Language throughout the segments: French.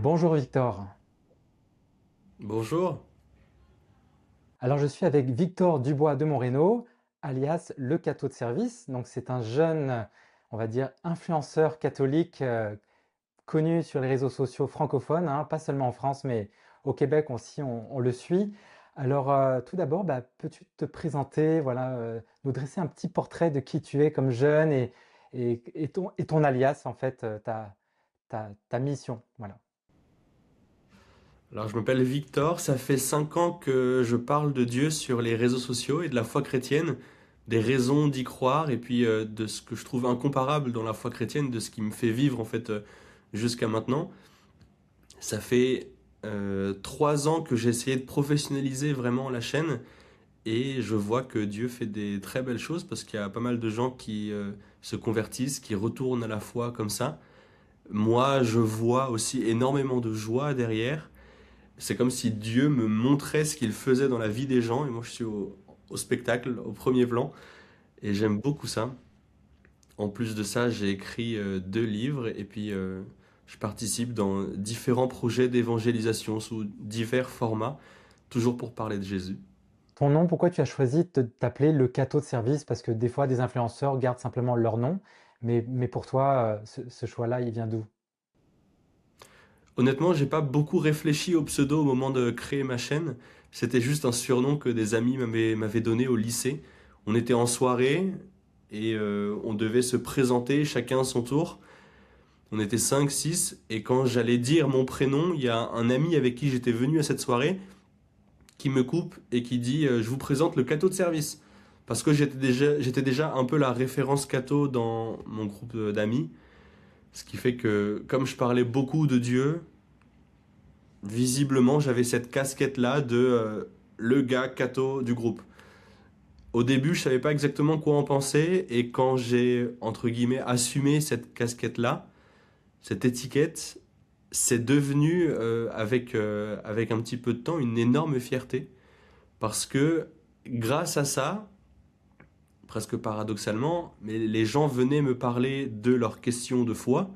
Bonjour Victor. Bonjour. Alors je suis avec Victor Dubois de Moreno, alias le Cateau de service. Donc c'est un jeune, on va dire, influenceur catholique connu sur les réseaux sociaux francophones, hein, pas seulement en France, mais au Québec aussi, on le suit. Alors tout d'abord, peux-tu te présenter, voilà, nous dresser un petit portrait de qui tu es comme jeune et ton alias, en fait, ta mission, voilà. Alors, je m'appelle Victor. Ça fait 5 ans que je parle de Dieu sur les réseaux sociaux et de la foi chrétienne, des raisons d'y croire et puis de ce que je trouve incomparable dans la foi chrétienne, de ce qui me fait vivre en fait jusqu'à maintenant. Ça fait 3 ans que j'ai essayé de professionnaliser vraiment la chaîne et je vois que Dieu fait des très belles choses parce qu'il y a pas mal de gens qui se convertissent, qui retournent à la foi comme ça. Moi, je vois aussi énormément de joie derrière. C'est comme si Dieu me montrait ce qu'il faisait dans la vie des gens et moi je suis au spectacle, au premier plan et j'aime beaucoup ça. En plus de ça, j'ai écrit 2 livres et puis je participe dans différents projets d'évangélisation sous divers formats, toujours pour parler de Jésus. Ton nom, pourquoi tu as choisi de t'appeler le Cateau de service? Parce que des fois, des influenceurs gardent simplement leur nom, mais pour toi, ce choix-là, il vient d'où? Honnêtement, j'ai pas beaucoup réfléchi au pseudo au moment de créer ma chaîne. C'était juste un surnom que des amis m'avaient donné au lycée. On était en soirée et on devait se présenter chacun à son tour. On était 5, 6, et quand j'allais dire mon prénom, il y a un ami avec qui j'étais venu à cette soirée qui me coupe et qui dit je vous présente le cateau de service. Parce que j'étais déjà un peu la référence cateau dans mon groupe d'amis. Ce qui fait que, comme je parlais beaucoup de Dieu, visiblement j'avais cette casquette-là de le gars cateau du groupe. Au début, je savais pas exactement quoi en penser, et quand j'ai, entre guillemets, assumé cette casquette-là, cette étiquette, c'est devenu, avec un petit peu de temps, une énorme fierté. Parce que grâce à ça, presque paradoxalement, mais les gens venaient me parler de leurs questions de foi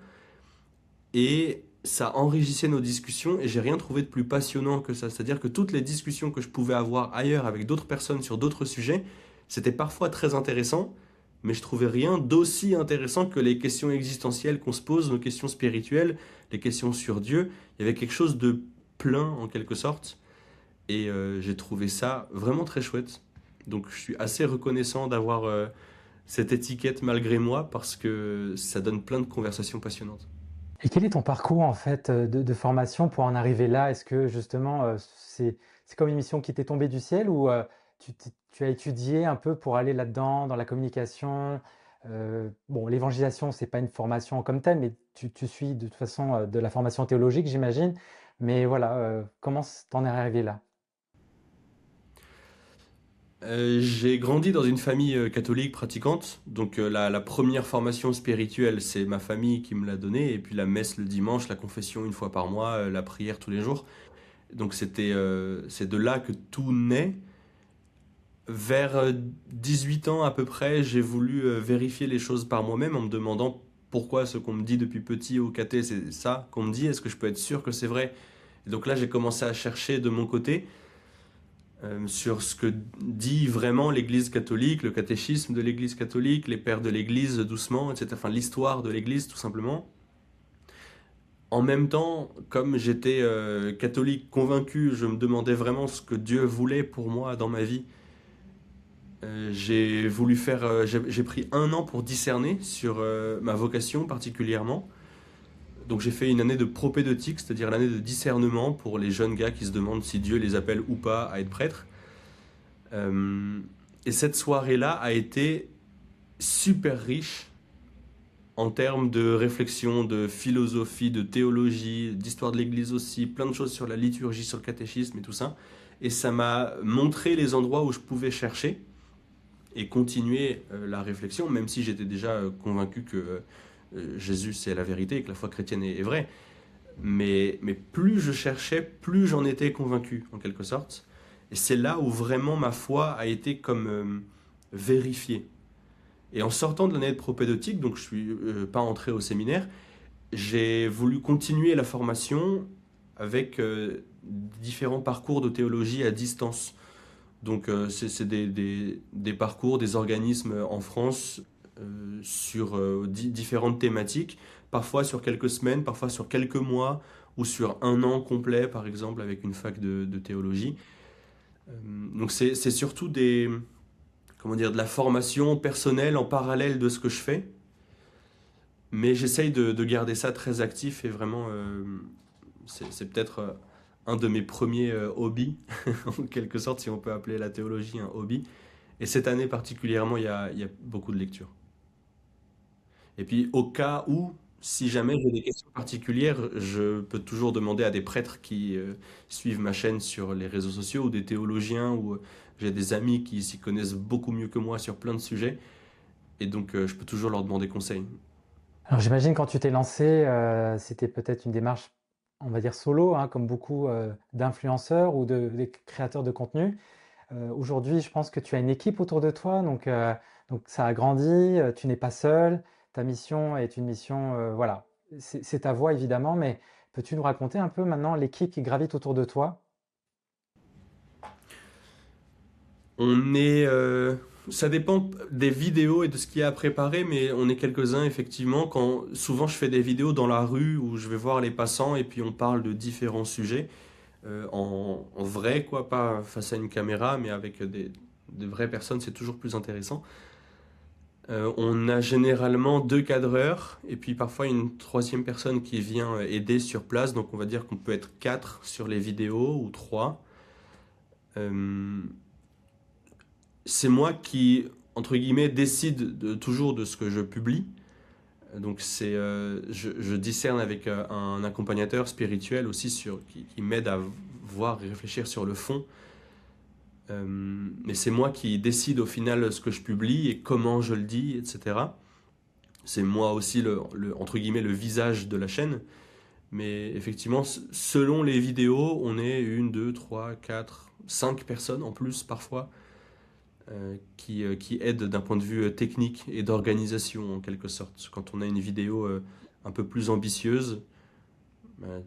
et ça enrichissait nos discussions et j'ai rien trouvé de plus passionnant que ça. C'est-à-dire que toutes les discussions que je pouvais avoir ailleurs avec d'autres personnes sur d'autres sujets, c'était parfois très intéressant, mais je trouvais rien d'aussi intéressant que les questions existentielles qu'on se pose, nos questions spirituelles, les questions sur Dieu. Il y avait quelque chose de plein en quelque sorte et j'ai trouvé ça vraiment très chouette. Donc je suis assez reconnaissant d'avoir cette étiquette malgré moi parce que ça donne plein de conversations passionnantes. Et quel est ton parcours, en fait, de formation pour en arriver là? Est-ce que justement, c'est comme une mission qui t'est tombée du ciel ou tu as étudié un peu pour aller là-dedans, dans la communication? Bon, l'évangélisation, c'est pas une formation comme telle, mais tu suis de toute façon de la formation théologique, j'imagine. Mais voilà, comment t'en es arrivé là? J'ai grandi dans une famille catholique pratiquante, donc la première formation spirituelle, c'est ma famille qui me l'a donnée, et puis la messe le dimanche, la confession une fois par mois, la prière tous les jours. Donc c'est de là que tout naît. Vers 18 ans à peu près, j'ai voulu vérifier les choses par moi-même en me demandant pourquoi ce qu'on me dit depuis petit au caté, c'est ça qu'on me dit, est-ce que je peux être sûr que c'est vrai? Et donc là, j'ai commencé à chercher de mon côté sur ce que dit vraiment l'Église catholique, le catéchisme de l'Église catholique, les pères de l'Église doucement, etc. Enfin, l'histoire de l'Église tout simplement. En même temps, comme j'étais catholique convaincu, je me demandais vraiment ce que Dieu voulait pour moi dans ma vie. J'ai pris 1 an pour discerner sur ma vocation particulièrement. Donc j'ai fait une année de propédeutique, c'est-à-dire l'année de discernement pour les jeunes gars qui se demandent si Dieu les appelle ou pas à être prêtres. Euh, et cette soirée-là a été super riche en termes de réflexion, de philosophie, de théologie, d'histoire de l'Église aussi, plein de choses sur la liturgie, sur le catéchisme et tout ça. Et ça m'a montré les endroits où je pouvais chercher et continuer la réflexion, même si j'étais déjà convaincu que Jésus c'est la vérité et que la foi chrétienne est vraie. Mais plus je cherchais, plus j'en étais convaincu, en quelque sorte. Et c'est là où vraiment ma foi a été comme vérifiée. Et en sortant de l'année de propédeutique, donc je suis pas entré au séminaire, j'ai voulu continuer la formation avec différents parcours de théologie à distance. Donc, c'est des parcours, des organismes en France sur différentes thématiques, parfois sur quelques semaines, parfois sur quelques mois, ou sur un an complet, par exemple, avec une fac de théologie. Euh, donc, c'est surtout comment dire, de la formation personnelle en parallèle de ce que je fais, mais j'essaye de garder ça très actif et vraiment, c'est peut-être un de mes premiers hobbies, en quelque sorte, si on peut appeler la théologie un hobby. Et cette année particulièrement, il y a beaucoup de lectures. Et puis, au cas où, si jamais j'ai des questions particulières, je peux toujours demander à des prêtres qui suivent ma chaîne sur les réseaux sociaux ou des théologiens ou j'ai des amis qui s'y connaissent beaucoup mieux que moi sur plein de sujets. Et donc, je peux toujours leur demander conseil. Alors j'imagine quand tu t'es lancé, c'était peut-être une démarche, on va dire solo, hein, comme beaucoup d'influenceurs ou des créateurs de contenu. Aujourd'hui, je pense que tu as une équipe autour de toi, donc ça a grandi, tu n'es pas seul, ta mission est une mission, voilà, c'est ta voix évidemment, mais peux-tu nous raconter un peu maintenant l'équipe qui gravite autour de toi? On est, ça dépend des vidéos et de ce qu'il y a à préparer, mais on est quelques-uns effectivement. Souvent je fais des vidéos dans la rue où je vais voir les passants et puis on parle de différents sujets en vrai, quoi, pas face à une caméra, mais avec de vraies personnes, c'est toujours plus intéressant. On a généralement deux cadreurs et puis parfois une troisième personne qui vient aider sur place, donc on va dire qu'on peut être quatre sur les vidéos ou trois. Euh, c'est moi qui, entre guillemets, décide toujours de ce que je publie. Donc je discerne avec un accompagnateur spirituel aussi qui m'aide à voir et réfléchir sur le fond. Mais c'est moi qui décide au final ce que je publie et comment je le dis, etc. C'est moi aussi entre guillemets le visage de la chaîne. Mais effectivement, selon les vidéos, on est une, deux, trois, quatre, cinq personnes en plus parfois qui aide d'un point de vue technique et d'organisation en quelque sorte. Quand on a une vidéo un peu plus ambitieuse, euh,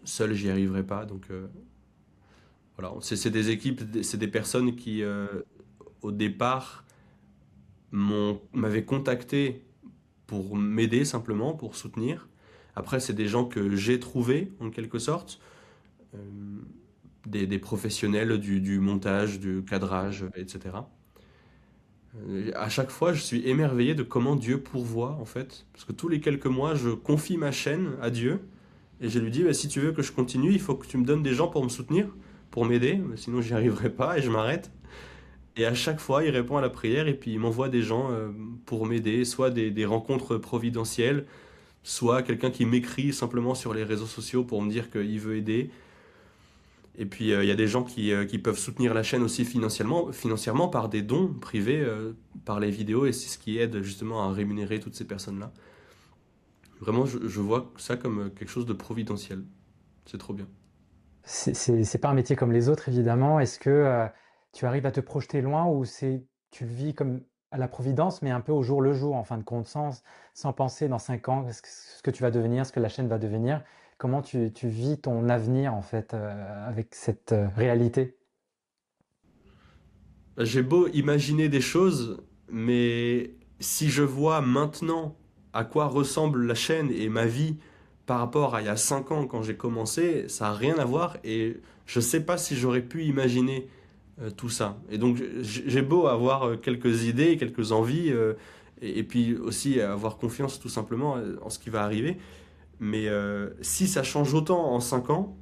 seul j'y arriverai pas. Donc voilà, c'est des équipes, c'est des personnes qui au départ m'avaient contacté pour m'aider simplement, pour soutenir. Après, c'est des gens que j'ai trouvés en quelque sorte, euh, des professionnels du montage, du cadrage, etc. À chaque fois, je suis émerveillé de comment Dieu pourvoit, en fait. Parce que tous les quelques mois, je confie ma chaîne à Dieu. Et je lui dis, bah, si tu veux que je continue, il faut que tu me donnes des gens pour me soutenir, pour m'aider. Sinon, j'y arriverai pas et je m'arrête. Et à chaque fois, il répond à la prière et puis il m'envoie des gens pour m'aider. Soit des rencontres providentielles, soit quelqu'un qui m'écrit simplement sur les réseaux sociaux pour me dire qu'il veut aider. Et puis, il y a des gens qui peuvent soutenir la chaîne aussi financièrement par des dons privés, par les vidéos, et c'est ce qui aide justement à rémunérer toutes ces personnes-là. Vraiment, je vois ça comme quelque chose de providentiel. C'est trop bien. C'est pas un métier comme les autres, évidemment. Est-ce que tu arrives à te projeter loin ou tu le vis comme à la providence, mais un peu au jour le jour, en fin de compte, sans penser dans 5 ans ce que tu vas devenir, ce que la chaîne va devenir? Comment tu vis ton avenir, en fait, avec cette réalité? J'ai beau imaginer des choses, mais si je vois maintenant à quoi ressemble la chaîne et ma vie par rapport à il y a 5 ans quand j'ai commencé, ça n'a rien à voir et je sais pas si j'aurais pu imaginer tout ça. Et donc j'ai beau avoir quelques idées, quelques envies, et puis aussi avoir confiance tout simplement en ce qui va arriver. Mais si ça change autant en 5 ans,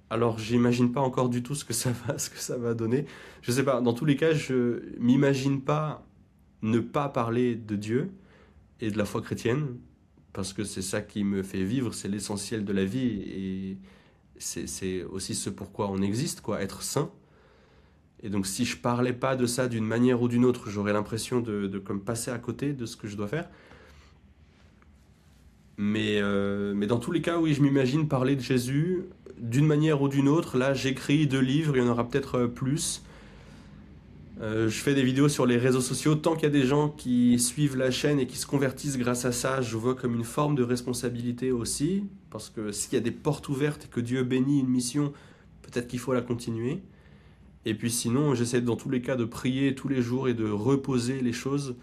alors j'imagine pas encore du tout ce que ça va donner. Je sais pas, dans tous les cas, je m'imagine pas ne pas parler de Dieu et de la foi chrétienne, parce que c'est ça qui me fait vivre, c'est l'essentiel de la vie et c'est aussi ce pourquoi on existe, quoi, être saint. Et donc si je parlais pas de ça d'une manière ou d'une autre, j'aurais l'impression de comme passer à côté de ce que je dois faire. Mais dans tous les cas, oui, je m'imagine parler de Jésus d'une manière ou d'une autre. Là, j'écris 2 livres, il y en aura peut-être plus. Je fais des vidéos sur les réseaux sociaux. Tant qu'il y a des gens qui suivent la chaîne et qui se convertissent grâce à ça, je vois comme une forme de responsabilité aussi. Parce que s'il y a des portes ouvertes et que Dieu bénit une mission, peut-être qu'il faut la continuer. Et puis sinon, j'essaie dans tous les cas de prier tous les jours et de reposer les choses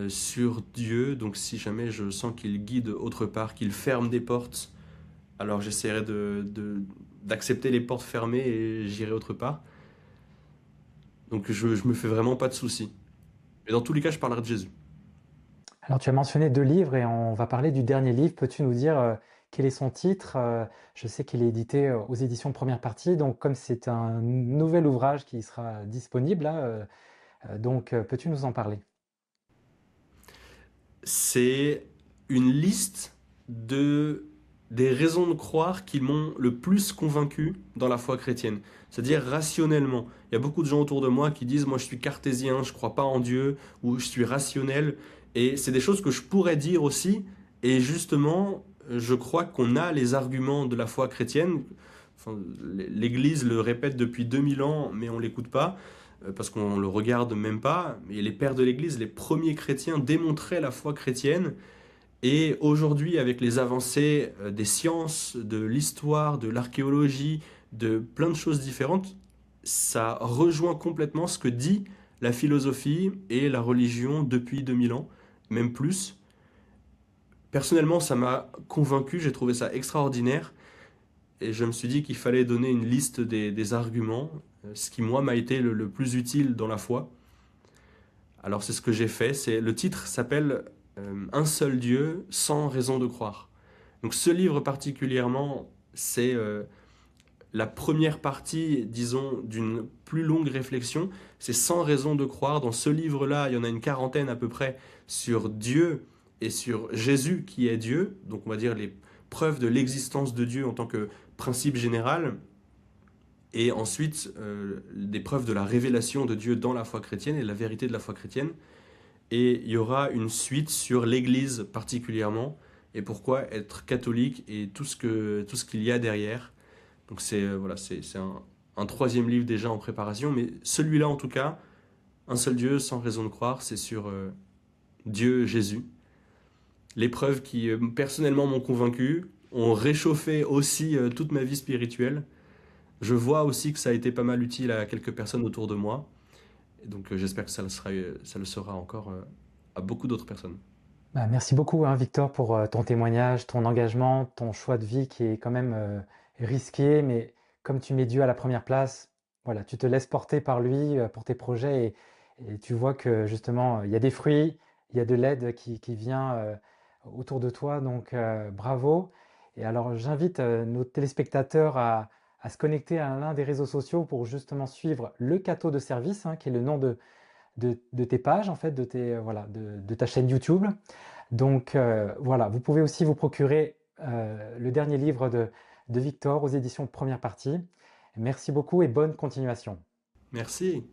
sur Dieu. Donc si jamais je sens qu'il guide autre part, qu'il ferme des portes, alors j'essaierai d'accepter les portes fermées et j'irai autre part. Donc je me fais vraiment pas de soucis. Et dans tous les cas, je parlerai de Jésus. Alors, tu as mentionné 2 livres et on va parler du dernier livre. Peux-tu nous dire, quel est son titre? Je sais qu'il est édité, aux éditions Première Partie, donc comme c'est un nouvel ouvrage qui sera disponible là, peux-tu nous en parler? C'est une liste de des raisons de croire qui m'ont le plus convaincu dans la foi chrétienne. C'est-à-dire rationnellement. Il y a beaucoup de gens autour de moi qui disent moi je suis cartésien, je crois pas en Dieu, ou je suis rationnel. Et c'est des choses que je pourrais dire aussi. Et justement, je crois qu'on a les arguments de la foi chrétienne. Enfin, l'Église le répète depuis 2000 ans, mais on l'écoute pas parce qu'on le regarde même pas. Et les pères de l'Église, les premiers chrétiens, démontraient la foi chrétienne. Et aujourd'hui, avec les avancées des sciences, de l'histoire, de l'archéologie, de plein de choses différentes, ça rejoint complètement ce que dit la philosophie et la religion depuis 2000 ans, même plus. Personnellement, ça m'a convaincu, j'ai trouvé ça extraordinaire. Et je me suis dit qu'il fallait donner une liste des arguments, ce qui moi m'a été le plus utile dans la foi. Alors c'est ce que j'ai fait. Le titre s'appelle Un seul Dieu sans raison de croire. Donc ce livre particulièrement, c'est la première partie, disons, d'une plus longue réflexion. C'est sans raison de croire. Dans ce livre-là, il y en a une quarantaine à peu près sur Dieu et sur Jésus qui est Dieu. Donc on va dire les preuves de l'existence de Dieu en tant que principe général. Et ensuite, des preuves de la révélation de Dieu dans la foi chrétienne et la vérité de la foi chrétienne. Et il y aura une suite sur l'Église particulièrement et pourquoi être catholique et tout ce qu'il y a derrière. Donc voilà, c'est un troisième livre déjà en préparation, mais celui-là en tout cas, Un seul Dieu sans raison de croire, c'est sur Dieu Jésus. Les preuves qui personnellement m'ont convaincu ont réchauffé aussi toute ma vie spirituelle. Je vois aussi que ça a été pas mal utile à quelques personnes autour de moi. Et donc j'espère que ça le sera encore à beaucoup d'autres personnes. Bah, merci beaucoup, hein, Victor, pour ton témoignage, ton engagement, ton choix de vie qui est quand même risqué, mais comme tu mets Dieu à la première place, voilà, tu te laisses porter par lui pour tes projets et tu vois que justement, il y a des fruits, il y a de l'aide qui vient autour de toi, donc bravo. Et alors, j'invite nos téléspectateurs à se connecter à l'un des réseaux sociaux pour justement suivre le Cateau de service, hein, qui est le nom de tes pages, en fait, voilà, de ta chaîne YouTube. Donc voilà, vous pouvez aussi vous procurer le dernier livre de Victor aux éditions Première Partie. Merci beaucoup et bonne continuation. Merci.